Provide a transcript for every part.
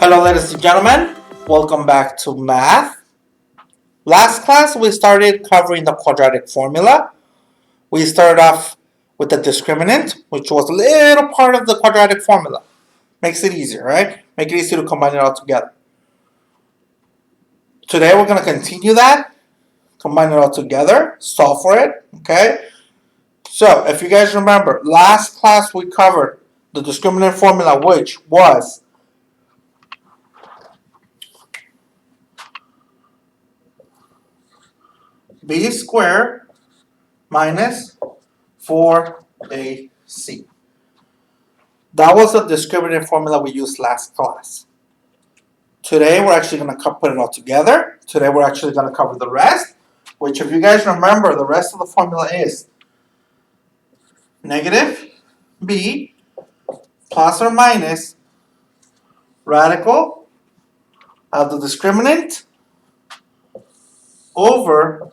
Hello ladies and gentlemen, welcome back to math. Last class we started covering the quadratic formula. We started off with the discriminant, which was a little part of the quadratic formula. Makes it easier, right? Make it easier to combine it all together. Today we're going to continue that, combine it all together, solve for it, okay? So if you guys remember, last class we covered the discriminant formula, which was b squared minus 4ac. That was the discriminant formula we used last class. Today we're actually going to put it all together. Today we're actually going to cover the rest, which if you guys remember, the rest of the formula is negative b plus or minus radical of the discriminant over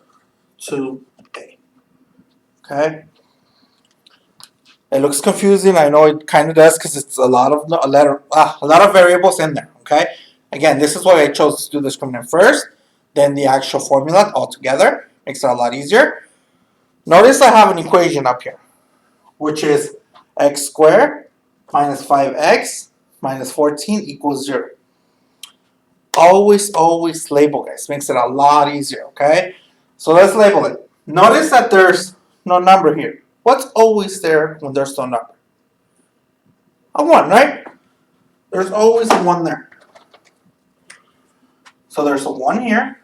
2a. Okay? It looks confusing. I know it kind of does because it's a lot of variables in there. Okay. Again, this is why I chose to do the discriminant first, then the actual formula all together. Makes it a lot easier. Notice I have an equation up here, which is x squared minus 5x minus 14 equals 0. Always label, guys. Makes it a lot easier. Okay. So let's label it. Notice that there's no number here. What's always there when there's no number? A 1, right? There's always a 1 there. So there's a 1 here.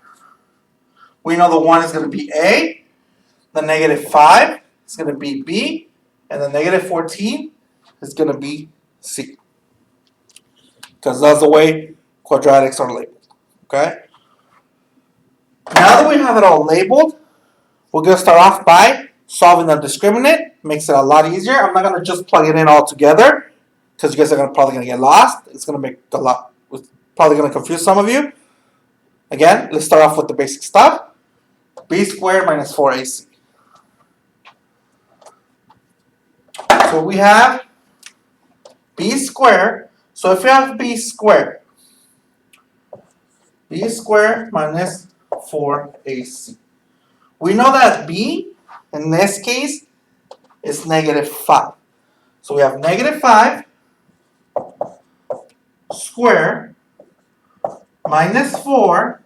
We know the 1 is going to be A. The negative 5 is going to be B. And the negative 14 is going to be C. Because that's the way quadratics are labeled. Okay? Now that we have it all labeled, we're going to start off by solving the discriminant. Makes it a lot easier. I'm not going to just plug it in all together because you guys are probably going to get lost. It's going to make it's probably going to confuse some of you. Again, let's start off with the basic stuff. B squared minus 4ac. So we have b squared. So if you have b squared minus 4ac. We know that b, in this case, is negative 5. So we have negative 5 squared minus 4,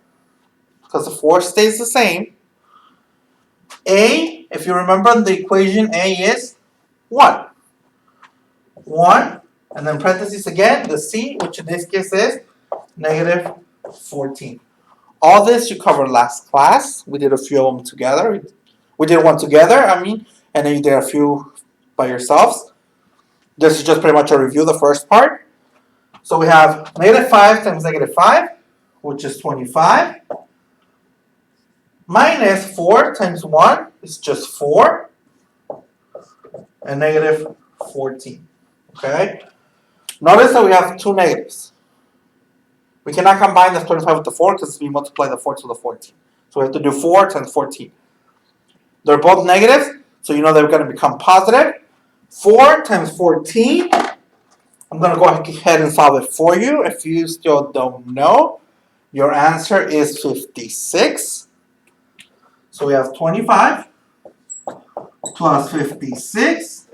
because the 4 stays the same. A, if you remember in the equation, A is 1. 1, and then parentheses again, the C, which in this case is negative 14. All this you covered last class. We did a few of them together. We did one together, and then you did a few by yourselves. This is just pretty much a review, the first part. So we have negative 5 times negative 5, which is 25. Minus 4 times 1 is just 4. And negative 14. Okay? Notice that we have two negatives. We cannot combine the 25 with the 4 because we multiply the 4 to the 14. So we have to do 4 times 14. They're both negatives, so you know they're going to become positive. 4 times 14. I'm going to go ahead and solve it for you. If you still don't know, your answer is 56. So we have 25 plus 56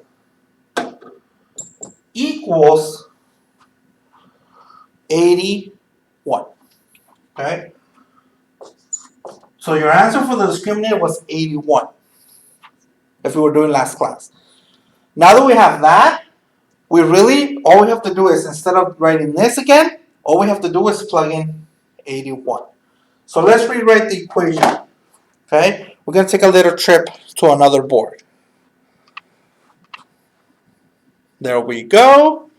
equals 81. Okay? So your answer for the discriminant was 81. If we were doing last class. Now that we have that, all we have to do is, instead of writing this again, all we have to do is plug in 81. So let's rewrite the equation. Okay? We're going to take a little trip to another board. There we go.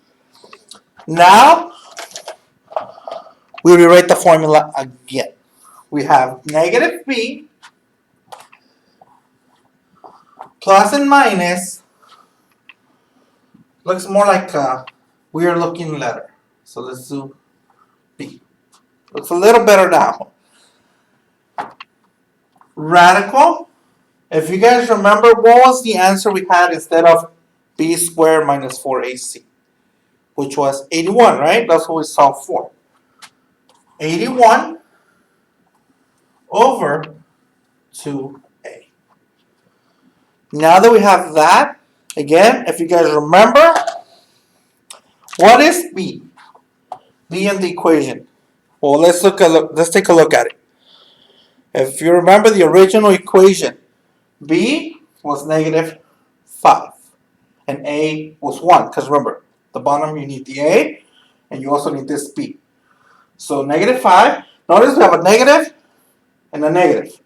Now, we rewrite the formula again. We have negative b plus and minus. Looks more like a weird looking letter. So let's do b. Looks a little better now. Radical. If you guys remember, what was the answer we had instead of b squared minus 4ac? Which was 81, right? That's what we solved for. 81 over 2a. Now that we have that, again, if you guys remember, what is b? B in the equation. Well, let's take a look at it. If you remember the original equation, b was negative 5 and a was 1. Because remember, the bottom you need the a and you also need this b. So negative 5. Notice we have a negative and a negative.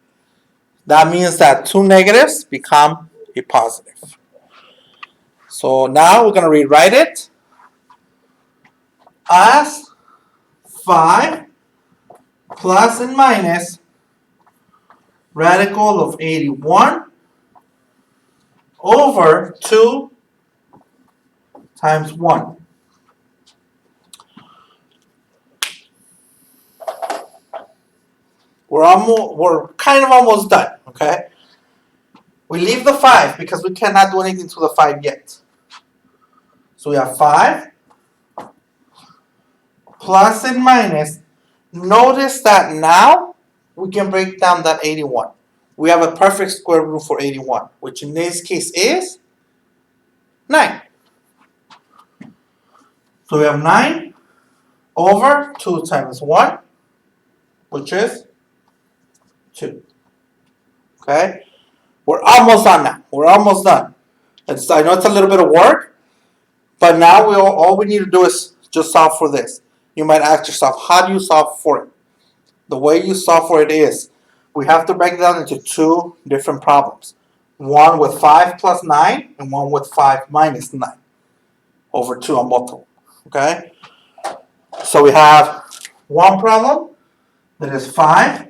That means that two negatives become a positive. So now we're going to rewrite it as 5 plus and minus radical of 81 over 2 times 1. We're kind of almost done, okay? We leave the 5 because we cannot do anything to the 5 yet. So we have 5 plus and minus. Notice that now we can break down that 81. We have a perfect square root for 81, which in this case is 9. So we have 9 over 2 times 1, which is 2. Okay? We're almost done now. We're almost done. I know it's a little bit of work, but now all we need to do is just solve for this. You might ask yourself, how do you solve for it? The way you solve for it is, we have to break it down into two different problems. One with 5 plus 9 and one with 5 minus 9 over 2 on both of them. Okay? So we have one problem that is 5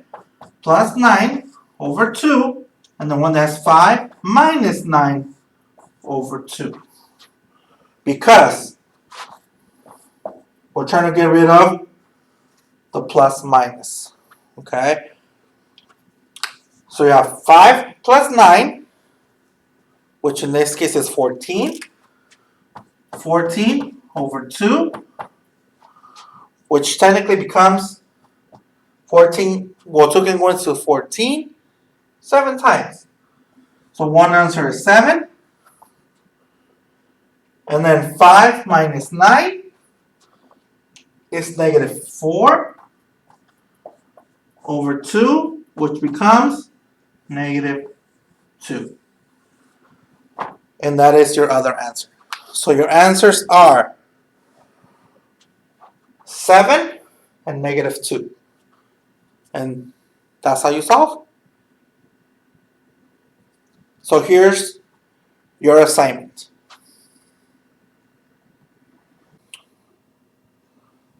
plus 9 over 2, and the one that has 5 minus 9 over 2. Because we're trying to get rid of the plus minus. Okay? So you have 5 plus 9, which in this case is 14. 14 over 2, which technically becomes 14. Well, 2 can go into 14 7 times. So one answer is 7. And then 5 minus 9 is negative 4 over 2, which becomes negative 2. And that is your other answer. So your answers are 7 and negative 2. And that's how you solve. So here's your assignment.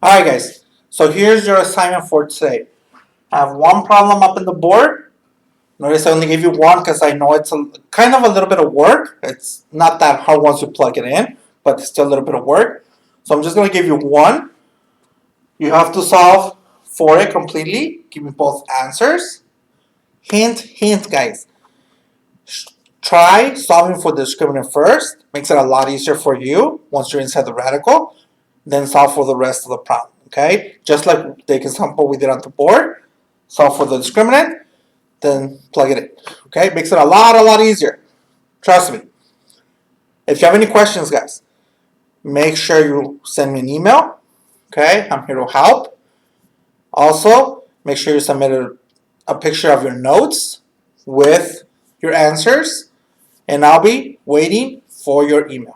Alright guys, so here's your assignment for today. I have one problem up in the board. Notice I only gave you one because I know it's kind of a little bit of work. It's not that hard once you plug it in, but it's still a little bit of work. So I'm just going to give you one. You have to solve for it completely. Give me both answers. Hint, hint guys. Try solving for the discriminant first. Makes it a lot easier for you once you're inside the radical. Then solve for the rest of the problem. Okay? Just like the example we did on the board. Solve for the discriminant. Then plug it in. Okay? Makes it a lot easier. Trust me. If you have any questions, guys, make sure you send me an email. Okay? I'm here to help. Also, make sure you submit a picture of your notes with your answers. And I'll be waiting for your email.